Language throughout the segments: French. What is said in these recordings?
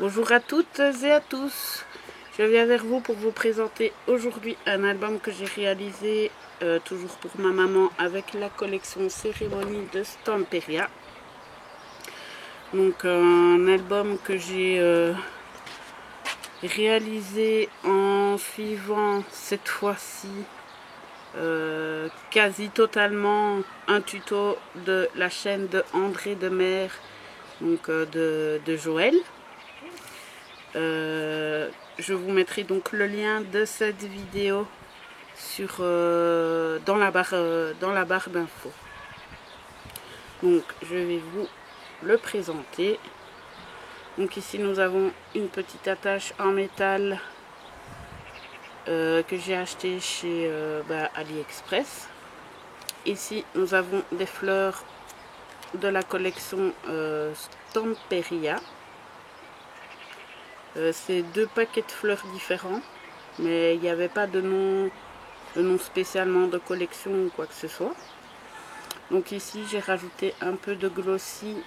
Bonjour à toutes et à tous. Je viens vers vous pour vous présenter aujourd'hui un album que j'ai réalisé toujours pour ma maman avec la collection Cérémonie de Stamperia. Donc un album que j'ai réalisé en suivant cette fois-ci quasi totalement un tuto de la chaîne de André Demer, donc de Joël. Je vous mettrai donc le lien de cette vidéo sur, dans la barre d'infos. Donc je vais vous le présenter. Donc ici nous avons une petite attache en métal que j'ai acheté chez AliExpress. Ici nous avons des fleurs de la collection Stamperia. C'est deux paquets de fleurs différents, mais il n'y avait pas de nom spécialement de collection ou quoi que ce soit. Donc ici j'ai rajouté un peu de glossy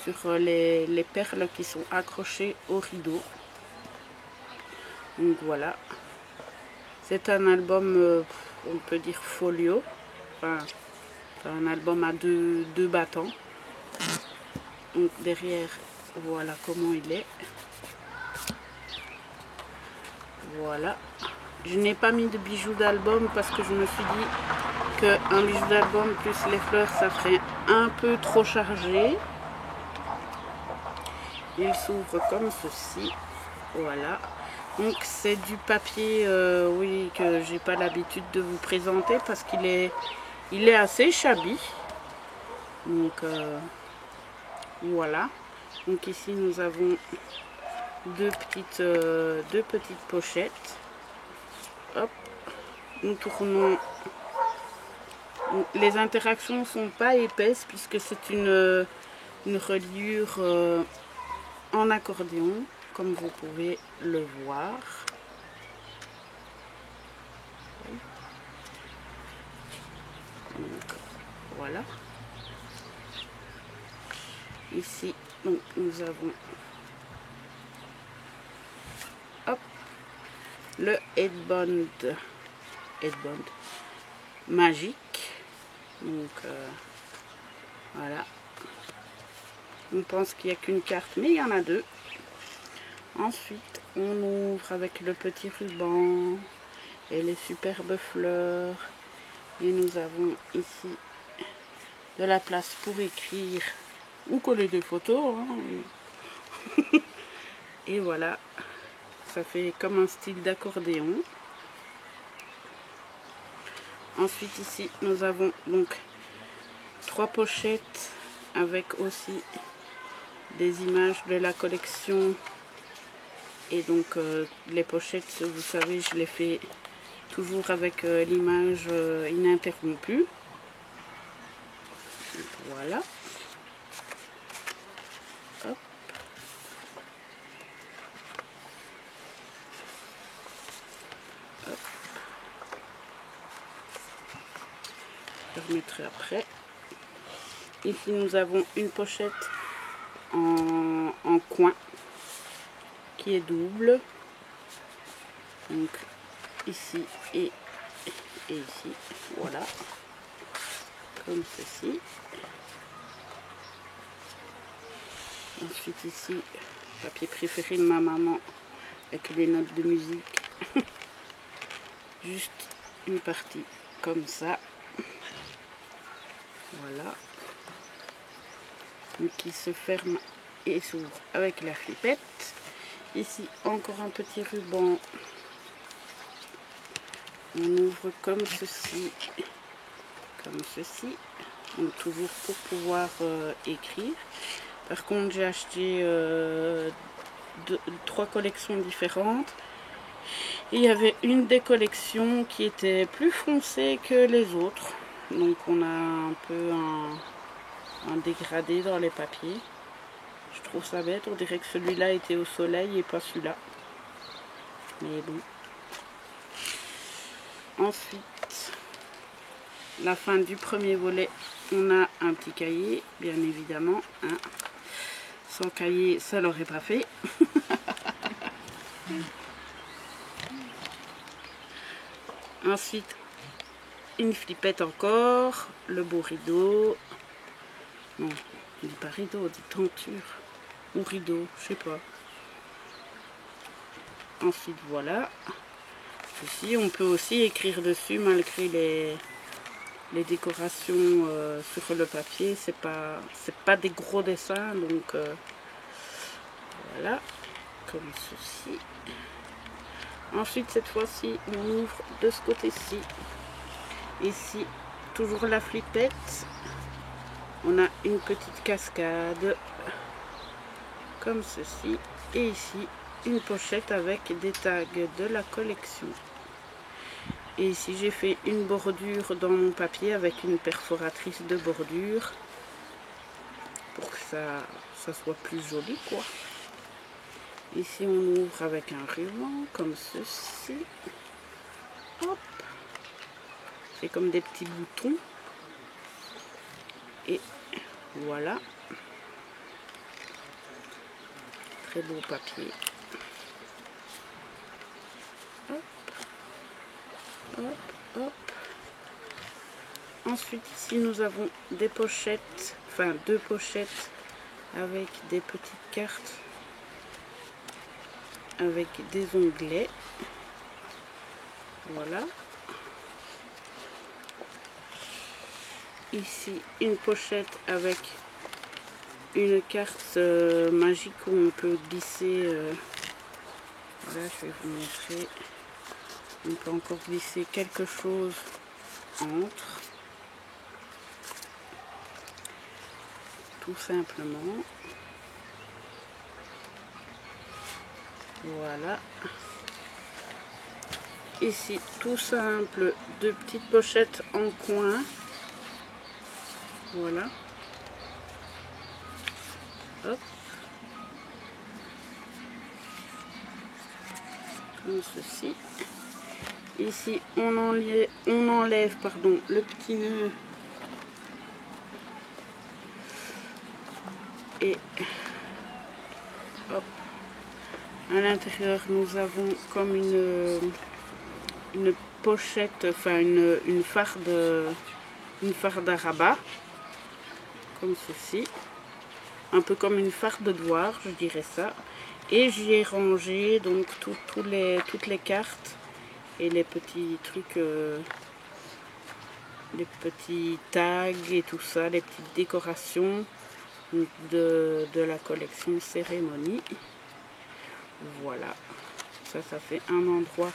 sur les perles qui sont accrochées au rideau. Donc voilà, c'est un album, on peut dire folio, enfin c'est un album à deux battants. Donc derrière, voilà comment il est. Voilà. Je n'ai pas mis de bijoux d'album parce que je me suis dit qu'un bijou d'album plus les fleurs, ça ferait un peu trop chargé. Il s'ouvre comme ceci. Voilà. Donc c'est du papier, oui, que j'ai pas l'habitude de vous présenter parce qu'il est assez shabby. Donc voilà. Donc ici nous avons deux petites pochettes. Hop, nous tournons. Les interactions ne sont pas épaisses puisque c'est une reliure en accordéon, comme vous pouvez le voir. Donc, voilà. Ici, donc, nous avons le headband magique. Donc voilà. On pense qu'il n'y a qu'une carte, mais il y en a deux. Ensuite, on ouvre avec le petit ruban et les superbes fleurs. Et nous avons ici de la place pour écrire ou coller des photos. Hein. Et voilà, ça fait comme un style d'accordéon. Ensuite ici, nous avons donc trois pochettes avec aussi des images de la collection. Et donc les pochettes, vous savez, je les fais toujours avec l'image ininterrompue. Voilà. Hop. Hop. Je remettrai après. Ici nous avons une pochette en coin qui est double. Donc ici et ici. Voilà. Comme ceci. Ensuite ici, papier préféré de ma maman avec les notes de musique. Juste une partie comme ça. Voilà. Qui se ferme et s'ouvre avec la flippette. Ici encore un petit ruban. On ouvre comme ceci. Comme ceci. Donc toujours pour pouvoir écrire. Par contre j'ai acheté trois collections différentes. Et il y avait une des collections qui était plus foncée que les autres. Donc on a un peu un dégradé dans les papiers. Je trouve ça bête, on dirait que celui-là était au soleil et pas celui-là. Mais bon. Ensuite, la fin du premier volet, on a un petit cahier, bien évidemment. Hein. Sans cahier, ça l'aurait pas fait. Ensuite, une flippette encore, le beau rideau. Non, on dit pas rideau, on dit tenture. Ou rideau, je sais pas. Ensuite, voilà. Ici, on peut aussi écrire dessus malgré les décorations sur le papier. C'est pas des gros dessins, donc voilà, comme ceci. Ensuite, cette fois-ci, on ouvre de ce côté-ci. Ici, toujours la flippette. On a une petite cascade, comme ceci. Et ici, une pochette avec des tags de la collection. Et ici, j'ai fait une bordure dans mon papier avec une perforatrice de bordure. Pour que ça soit plus joli, quoi. Ici, on ouvre avec un ruban, comme ceci. Hop. C'est comme des petits boutons. Et voilà. Très beau papier. Hop. Hop, hop. Ensuite, ici, nous avons des pochettes. Enfin, 2 pochettes avec des petites cartes. Avec des onglets. Voilà. Ici, une pochette avec une carte magique où on peut glisser. Voilà, je vais vous montrer. On peut encore glisser quelque chose entre. Tout simplement. Voilà. Ici, tout simple, 2 petites pochettes en coin. Voilà. Hop. Comme ceci. Ici, on enlève pardon, le petit nœud. Et hop. À l'intérieur, nous avons comme une pochette, enfin une farde à rabat. Comme ceci. Un peu comme une farde de devoir, je dirais ça. Et j'y ai rangé donc toutes les cartes et les petits trucs, les petits tags et tout ça, les petites décorations de la collection cérémonie. Voilà, ça fait un endroit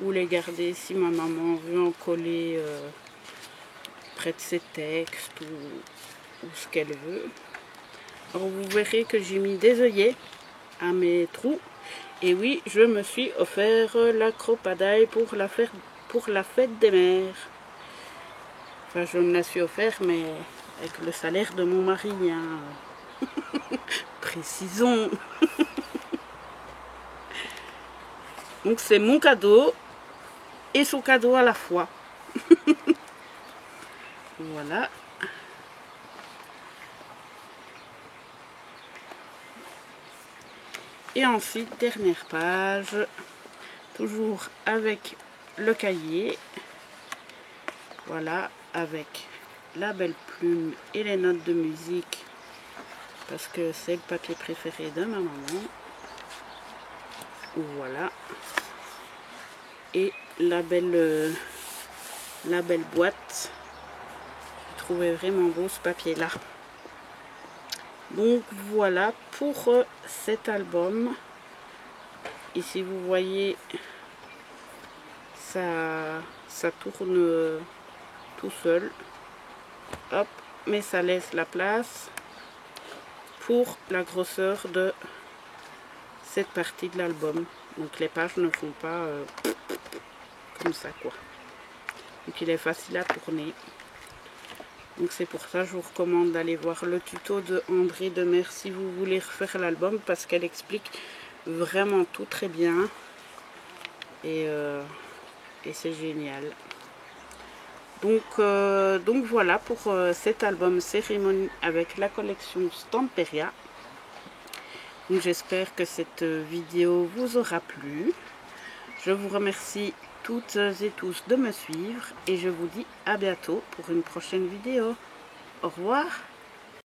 où les garder si ma maman veut en coller près de ses textes ou ce qu'elle veut. Alors vous verrez que j'ai mis des œillets à mes trous. Et oui, je me suis offert la crocodile pour la fête des mères. Enfin, je me la suis offert, mais avec le salaire de mon mari. Hein. Précisons. Donc c'est mon cadeau et son cadeau à la fois. Voilà. Et ensuite, dernière page, toujours avec le cahier. Voilà, avec la belle plume et les notes de musique, parce que c'est le papier préféré de ma maman. Voilà. Et la belle boîte. Je trouvais vraiment beau ce papier-là. Donc voilà pour cet album. Ici vous voyez, ça tourne tout seul. Hop, mais ça laisse la place pour la grosseur de cette partie de l'album. Donc les pages ne font pas comme ça quoi. Donc il est facile à tourner. Donc c'est pour ça que je vous recommande d'aller voir le tuto de André Demers si vous voulez refaire l'album, parce qu'elle explique vraiment tout très bien. Et c'est génial. Donc voilà pour cet album cérémonie avec la collection Stamperia. Donc j'espère que cette vidéo vous aura plu. Je vous remercie toutes et tous de me suivre et je vous dis à bientôt pour une prochaine vidéo. Au revoir.